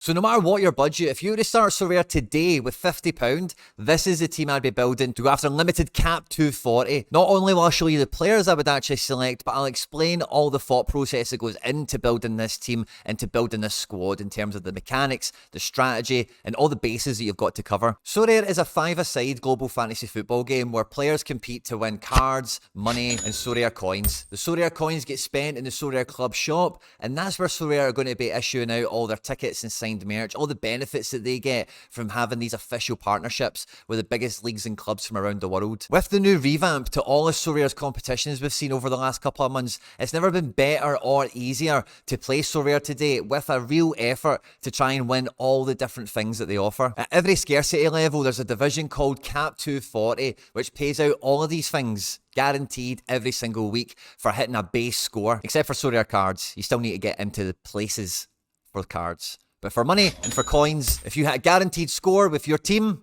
So no matter what your budget, if you were to start Sorare today with £50, this is the team I'd be building to go after limited cap 240. Not only will I show you the players I would actually select, but I'll explain all the thought process that goes into building this team and to building this squad in terms of the mechanics, the strategy, and all the bases that you've got to cover. Sorare is a 5-a-side global fantasy football game where players compete to win cards, money, and Sorare coins. The Sorare coins get spent in the Sorare Club shop, and that's where Sorare are going to be issuing out all their tickets and signed merch, all the benefits that they get from having these official partnerships with the biggest leagues and clubs from around the world. With the new revamp to all of Sorare's competitions we've seen over the last couple of months, it's never been better or easier to play Sorare today with a real effort to try and win all the different things that they offer. At every scarcity level, there's a division called Cap 240, which pays out all of these things guaranteed every single week for hitting a base score. Except for Sorare cards, you still need to get into the places for cards. But for money and for coins, if you hit a guaranteed score with your team,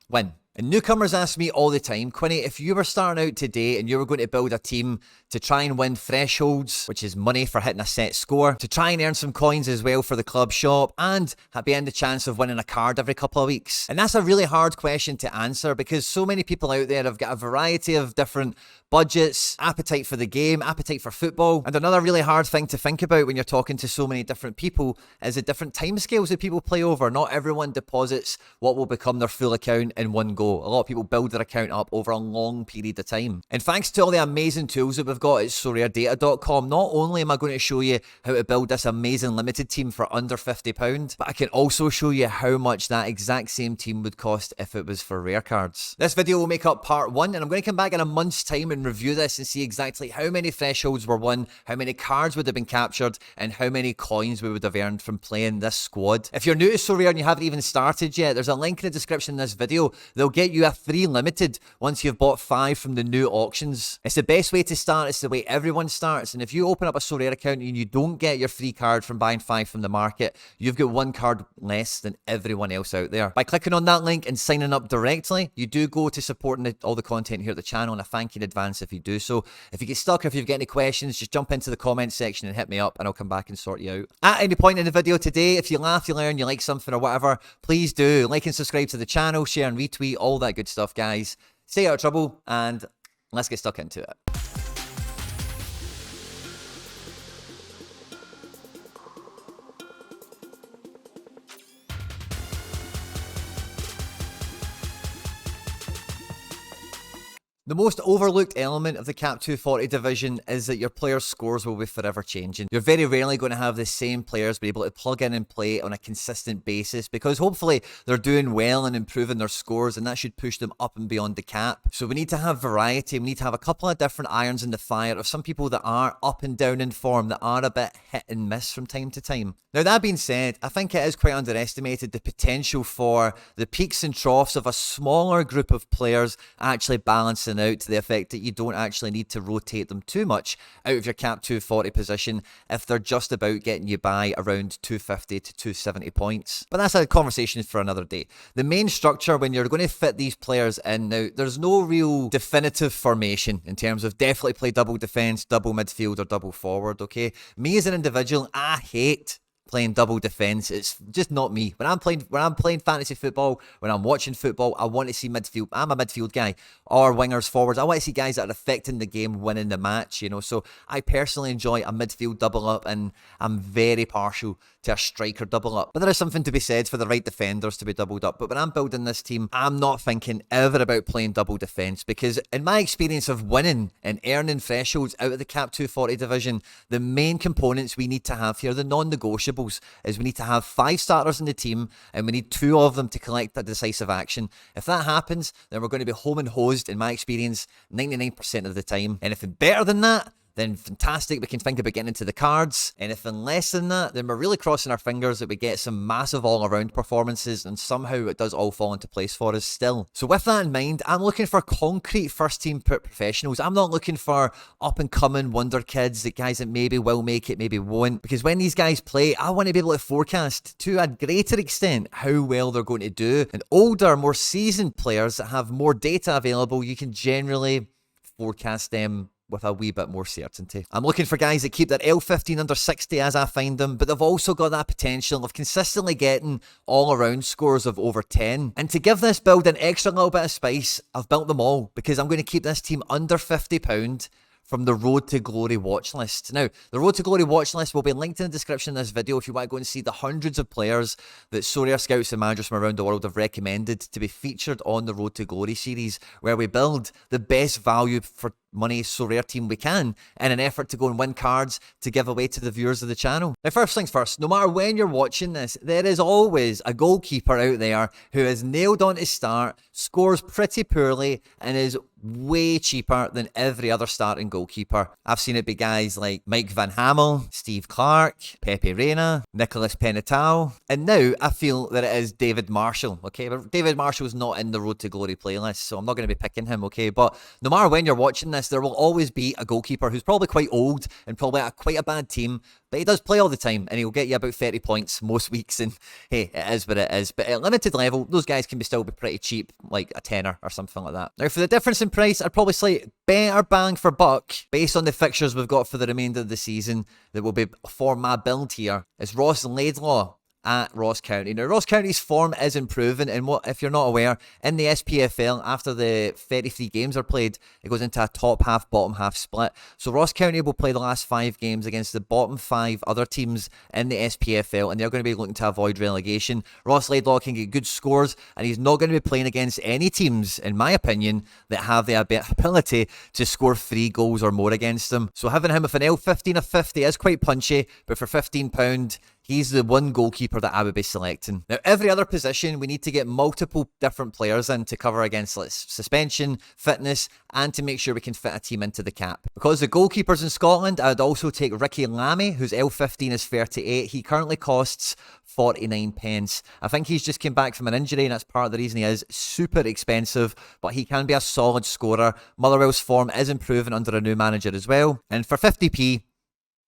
win. And newcomers ask me all the time, Quinny, if you were starting out today and you were going to build a team to try and win thresholds, which is money for hitting a set score, to try and earn some coins as well for the club shop, and be in the chance of winning a card every couple of weeks. And that's a really hard question to answer because so many people out there have got a variety of different budgets, appetite for the game, appetite for football. And another really hard thing to think about when you're talking to so many different people is the different timescales that people play over. Not everyone deposits what will become their full account in one go. A lot of people build their account up over a long period of time. And thanks to all the amazing tools that we've got at SorareData.com, not only am I going to show you how to build this amazing limited team for under £50, but I can also show you how much that exact same team would cost if it was for rare cards. This video will make up part 1, and I'm going to come back in a month's time and review this and see exactly how many thresholds were won, how many cards would have been captured, and how many coins we would have earned from playing this squad. If you're new to Sorare and you haven't even started yet, there's a link in the description in this video. They'll get you a free limited once you've bought 5 from the new auctions. It's the best way to start. It's the way everyone starts. And if you open up a Sorare account and you don't get your free card from buying 5 from the market, you've got 1 card less than everyone else out there. By clicking on that link and signing up directly, you do go to supporting all the content here at the channel, and I thank you in advance if you do so. If you get stuck or if you've got any questions, just jump into the comment section and hit me up and I'll come back and sort you out. At any point in the video today, if you laugh, you learn, you like something or whatever, please do like and subscribe to the channel, share and retweet, all that good stuff, guys. Stay out of trouble and let's get stuck into it. The most overlooked element of the Cap 240 division is that your players' scores will be forever changing. You're very rarely going to have the same players be able to plug in and play on a consistent basis because hopefully they're doing well and improving their scores, and that should push them up and beyond the cap. So we need to have variety. We need to have a couple of different irons in the fire of some people that are up and down in form, that are a bit hit and miss from time to time. Now, that being said, I think it is quite underestimated the potential for the peaks and troughs of a smaller group of players actually balancing out to the effect that you don't actually need to rotate them too much out of your Cap 240 position if they're just about getting you by around 250 to 270 points. But that's a conversation for another day. The main structure when you're going to fit these players in now, there's no real definitive formation in terms of definitely play double defense, double midfield or double forward, okay? Me as an individual, I hate playing double defense. It's just not me. When I'm playing fantasy football, when I'm watching football, I want to see midfield. I'm a midfield guy, or wingers, forwards. I want to see guys that are affecting the game, winning the match, you know. So I personally enjoy a midfield double up, and I'm very partial to a striker double up. But there is something to be said for the right defenders to be doubled up. But when I'm building this team, I'm not thinking ever about playing double defense, because in my experience of winning and earning thresholds out of the Cap 240 division, the main components we need to have here, the non-negotiables, is we need to have 5 starters in the team and we need 2 of them to collect that decisive action. If that happens, then we're going to be home and hosed, in my experience, 99% of the time. Anything better than that, then fantastic, we can think about getting into the cards. Anything less than that, then we're really crossing our fingers that we get some massive all-around performances and somehow it does all fall into place for us still. So with that in mind, I'm looking for concrete first-team professionals. I'm not looking for up-and-coming wonder kids, the guys that maybe will make it, maybe won't. Because when these guys play, I want to be able to forecast to a greater extent how well they're going to do. And older, more seasoned players that have more data available, you can generally forecast them with a wee bit more certainty. I'm looking for guys that keep their L15 under 60 as I find them, but they've also got that potential of consistently getting all-around scores of over 10. And to give this build an extra little bit of spice, I've built them all because I'm going to keep this team under £50 from the Road to Glory watch list. Now, the Road to Glory watch list will be linked in the description of this video if you want to go and see the hundreds of players that Sorare scouts and managers from around the world have recommended to be featured on the Road to Glory series, where we build the best value for money Sorare team we can in an effort to go and win cards to give away to the viewers of the channel. Now, first things first, no matter when you're watching this, there is always a goalkeeper out there who is nailed on to start, scores pretty poorly, and is way cheaper than every other starting goalkeeper. I've seen it be guys like Mike Van Hamel, Steve Clark, Pepe Reina, Nicholas Penetau, and now I feel that it is David Marshall, okay? But David Marshall's not in the Road to Glory playlist, so I'm not going to be picking him, okay? But no matter when you're watching this, there will always be a goalkeeper who's probably quite old and probably at quite a bad team, but he does play all the time and he'll get you about 30 points most weeks, and hey, it is what it is. But at limited level, those guys can still be pretty cheap, like a tenner or something like that. Now, for the difference in price, I'd probably say better bang for buck based on the fixtures we've got for the remainder of the season that will be for my build here is Ross Laidlaw at Ross County. Now, Ross County's form is improving, and what if you're not aware, in the SPFL, after the 33 games are played, it goes into a top half, bottom half split. So Ross County will play the last 5 games against the bottom 5 other teams in the SPFL, and they're going to be looking to avoid relegation. Ross Laidlaw can get good scores, and he's not going to be playing against any teams, in my opinion, that have the ability to score 3 goals or more against them. So having him with an L15 of 50 is quite punchy, but for £15, he's the one goalkeeper that I would be selecting. Now, every other position, we need to get multiple different players in to cover against suspension, fitness, and to make sure we can fit a team into the cap. Because the goalkeepers in Scotland, I'd also take Ricky Lamy, whose L15 is 38. He currently costs 49 pence. I think he's just came back from an injury, and that's part of the reason he is super expensive, but he can be a solid scorer. Motherwell's form is improving under a new manager as well. And for 50p,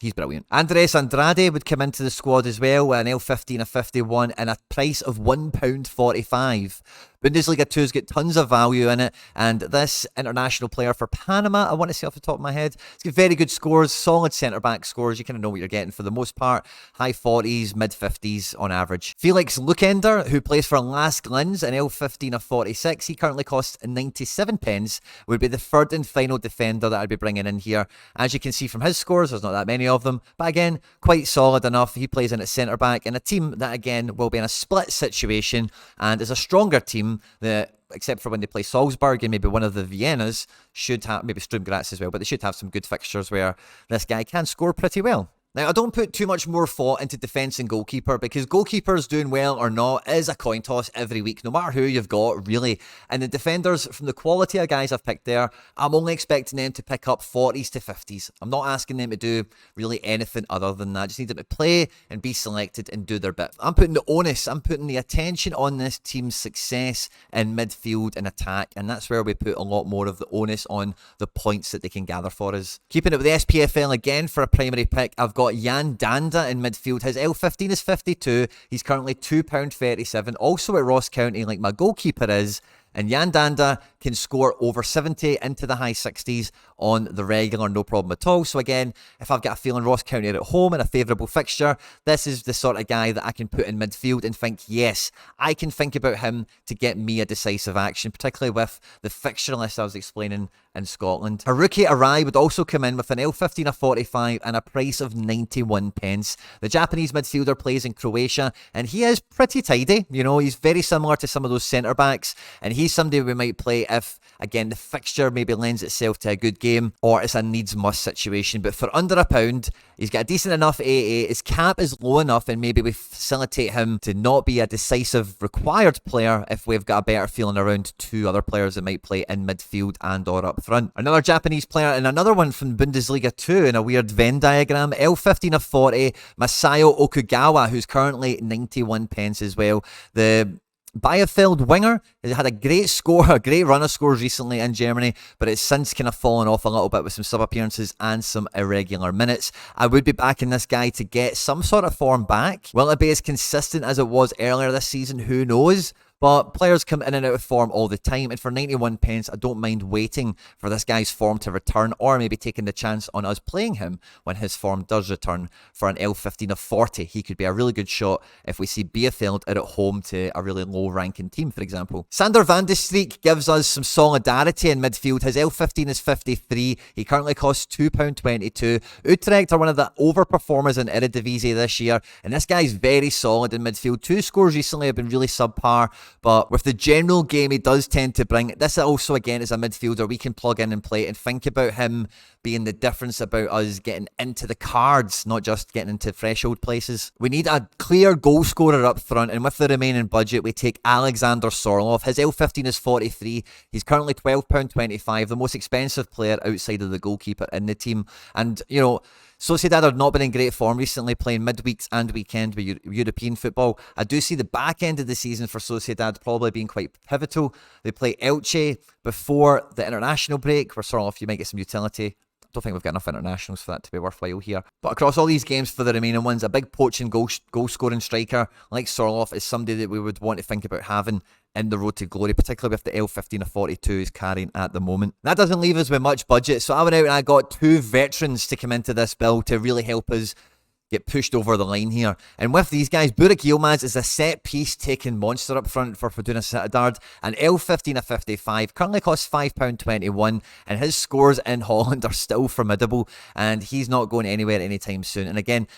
he's brilliant. Andres Andrade would come into the squad as well with an L15 of 51 and a price of £1.45. Bundesliga 2's got tons of value in it, and this international player for Panama, I want to say off the top of my head, it's got very good scores, solid centre-back scores. You kind of know what you're getting for the most part. High 40s, mid 50s on average. Felix Lukender, who plays for Las Glins, an L15 of 46, he currently costs 97 pence, would be the third and final defender that I'd be bringing in here. As you can see from his scores, there's not that many of them, but again, quite solid enough. He plays in at centre-back in a team that, again, will be in a split situation and is a stronger team that, except for when they play Salzburg and maybe one of the Viennas, should have, maybe Sturm Graz as well, but they should have some good fixtures where this guy can score pretty well. Now, I don't put too much more thought into defence and goalkeeper because goalkeepers doing well or not is a coin toss every week, no matter who you've got, really. And the defenders, from the quality of guys I've picked there, I'm only expecting them to pick up 40s to 50s. I'm not asking them to do really anything other than that. I just need them to play and be selected and do their bit. I'm putting the onus, I'm putting the attention on this team's success in midfield and attack, and that's where we put a lot more of the onus on the points that they can gather for us. Keeping it with the SPFL again for a primary pick, I've got Jan Danda in midfield. His L15 is 52. He's currently £2.37. Also at Ross County, like my goalkeeper is. And Jan Danda can score over 70 into the high 60s on the regular, no problem at all. So again, if I've got a feeling Ross County are at home in a favourable fixture, this is the sort of guy that I can put in midfield and think, yes, I can think about him to get me a decisive action, particularly with the fixture list I was explaining in Scotland. Haruki Arai would also come in with an L15 of 45 and a price of 91 pence. The Japanese midfielder plays in Croatia, and he is pretty tidy. You know, he's very similar to some of those centre-backs, and he's somebody we might play if, again, the fixture maybe lends itself to a good game or it's a needs-must situation. But for under £1, he's got a decent enough AA. His cap is low enough, and maybe we facilitate him to not be a decisive required player if we've got a better feeling around 2 other players that might play in midfield and or up front. Another Japanese player and another one from Bundesliga 2 in a weird Venn diagram. L15 of 40, Masayo Okugawa, who's currently 91 pence as well. The Bielefeld winger has had a great score, a great run of scores recently in Germany, but it's since kind of fallen off a little bit with some sub appearances and some irregular minutes. I would be backing this guy to get some sort of form back. Will it be as consistent as it was earlier this season? Who knows? But players come in and out of form all the time, and for 91 pence, I don't mind waiting for this guy's form to return, or maybe taking the chance on us playing him when his form does return for an L15 of 40. He could be a really good shot if we see Bielefeld out at home to a really low-ranking team, for example. Sander van de Streek gives us some solidarity in midfield. His L15 is 53. He currently costs £2.22. Utrecht are one of the overperformers in Eredivisie this year, and this guy's very solid in midfield. 2 scores recently have been really subpar, but with the general game he does tend to bring. This also, again, is a midfielder we can plug in and play and think about him being the difference about us getting into the cards, not just getting into threshold places. We need a clear goal scorer up front, and with the remaining budget, we take Alexander Sorloth. His L15 is 43. He's currently £12.25, the most expensive player outside of the goalkeeper in the team. And, you know, Sociedad have not been in great form recently, playing midweeks and weekend with European football. I do see the back end of the season for Sociedad probably being quite pivotal. They play Elche before the international break, where Sorloth, you might get some utility. I don't think we've got enough internationals for that to be worthwhile here. But across all these games for the remaining ones, a big poaching goal-scoring striker like Sorloth is somebody that we would want to think about having in the road to glory, particularly with the L15 of 42 is carrying at the moment. That doesn't leave us with much budget, so I went out and I got 2 veterans to come into this build to really help us get pushed over the line here. And with these guys, Burak Yilmaz is a set-piece taking monster up front for Fortuna Sittard. An L15 of 55 currently costs £5.21, and his scores in Holland are still formidable, and he's not going anywhere anytime soon. And again,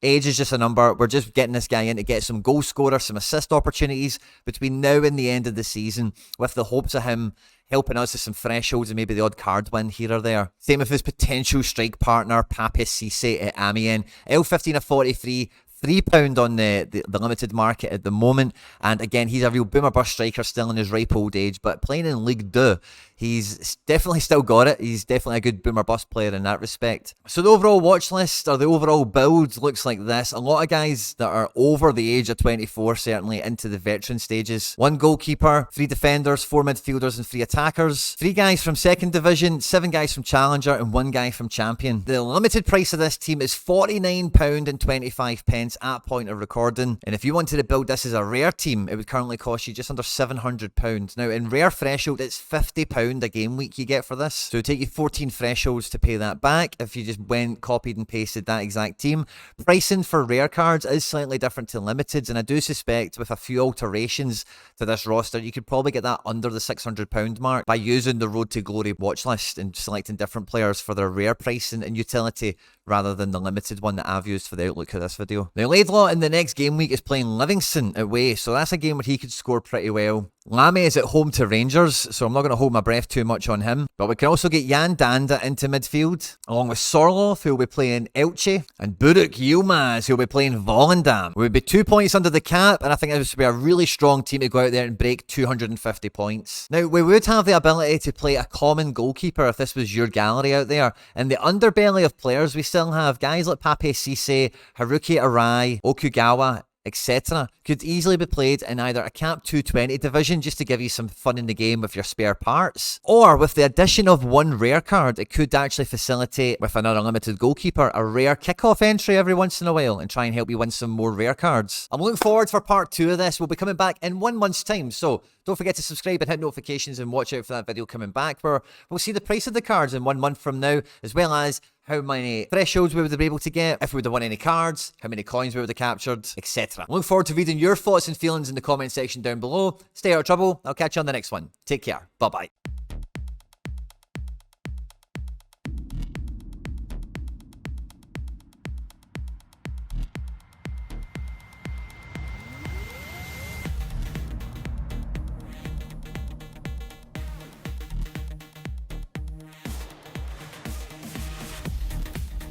age is just a number. We're just getting this guy in to get some goal scorer, some assist opportunities between now and the end of the season, with the hopes of him helping us with some thresholds and maybe the odd card win here or there. Same with his potential strike partner, Pape Cisse at Amiens. L15 of 43, £3 on the limited market at the moment. And again, he's a real boomer bust striker still in his ripe old age, but playing in Ligue 2, he's definitely still got it. He's definitely a good boomer bust player in that respect. So the overall watch list, or the overall build, looks like this. A lot of guys that are over the age of 24, certainly into the veteran stages. 1 goalkeeper, 3 defenders, 4 midfielders and 3 attackers. 3 guys from second division, 7 guys from challenger and 1 guy from champion. The limited price of this team is £49.25 at point of recording. And if you wanted to build this as a rare team, it would currently cost you just under £700. Now in rare threshold, it's £50 a game week you get for this. So it'll take you 14 thresholds to pay that back if you just went, copied and pasted that exact team. Pricing for rare cards is slightly different to limiteds, and I do suspect with a few alterations to this roster, you could probably get that under the £600 mark by using the Road to Glory watch list and selecting different players for their rare pricing and utility rather than the limited one that I've used for the outlook of this video. Now Laidlaw in the next game week is playing Livingston away, so that's a game where he could score pretty well. Lamy is at home to Rangers, so I'm not going to hold my breath too much on him. But we can also get Jan Danda into midfield, along with Sorloth, who will be playing Elche, and Burak Yilmaz, who will be playing Volendam. We would be 2 points under the cap, and I think this would be a really strong team to go out there and break 250 points. Now, we would have the ability to play a common goalkeeper if this was your gallery out there. In the underbelly of players, we still have guys like Pape Cisse, Haruki Arai, Okugawa, etc. could easily be played in either a Cap 220 division just to give you some fun in the game with your spare parts, or with the addition of 1 rare card, it could actually facilitate, with another limited goalkeeper, a rare kickoff entry every once in a while and try and help you win some more rare cards. I'm looking forward for part 2 of this. We'll be coming back in 1 month's time, so don't forget to subscribe and hit notifications and watch out for that video coming back, where we'll see the price of the cards in 1 month from now, as well as how many thresholds we would have been able to get, if we would have won any cards, how many coins we would have captured, etc. Look forward to reading your thoughts and feelings in the comment section down below. Stay out of trouble. I'll catch you on the next one. Take care. Bye-bye.